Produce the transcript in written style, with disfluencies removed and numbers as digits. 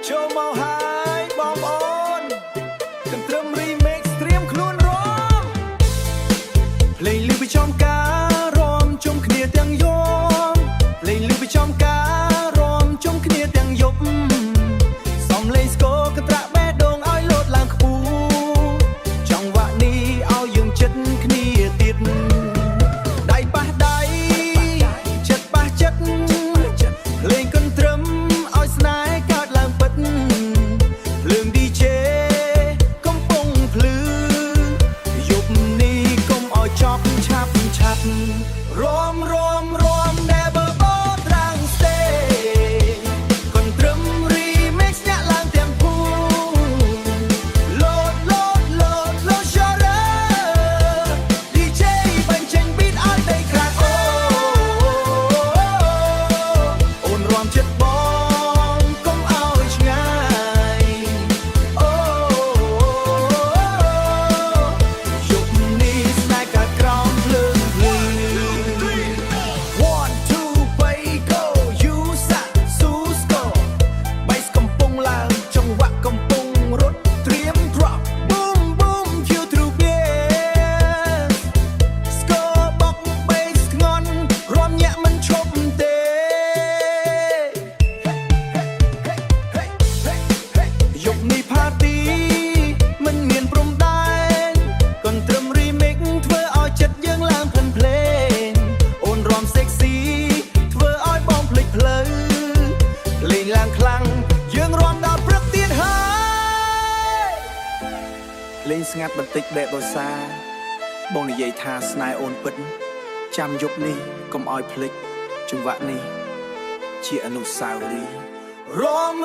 ចូលមកហើយបងប្អូនទាំងត្រឹម remix ត្រៀមខ្លួនរំភ្លេងលឺពីចំការរំជុំគ្នាទាំងយប់ភ្លេងលឺពីចំការរំជុំគ្នាទាំងយប់សំលេងស្គរកន្ត្រាក់បេះដូងឲ្យលោតឡើងខ្ពស់ចង្វាក់នេះឲ្យយើងចិត្តគ្នាទៀតដៃប៉ះដៃចិត្តប៉ះចិត្តភ្លេងកន្ទ្រឹមឲ្យស្នេហ៍កើតឡើងពិតភ្លើង DJ កំពុងភ្លឺយប់នេះកុំឲ្យចប់ឆាប់ឆាប់រំ Never go ត្រាំង stay កន្ទ្រឹម remix ញាក់ឡើងទាំងភូលោត shudder DJ បញ្ចេញ beat ឲ្យតែខ្លាំងអូនរំចិត្តបងកុំឲ្យឆ្ងាយយប់នេះស្នេហ៍កើតក្រោមភ្លើងភ្លឺ One two three go you sat ស៊ូស្គរ bass កំពុងឡើងចង្វាក់កំពុងរត់ត្រៀម drop boom boom cue through bass ស្គរបុក bass ធ្ងន់រំញាក់មិនឈប់ទេយប់នេះ party មិនមានព្រំដែនកន្ទ្រឹម remix ធ្វើឲ្យចិត្តយើងឡើងភ្លិនភ្លេងអូនរំ sexy ធ្វើឲ្យបងភ្លេចផ្លូវលេងឡើងខ្លាំងយើងរំដល់ព្រឹកទៀតហើយលេងស្ងាត់បន្តិចបែបដោយសារបងនិយាយថាស្នេហ៍អូនពិតចាំយប់នេះកុំឲ្យភ្លេចចង្វាក់នេះជាអនុស្សាវរីយ៍រំ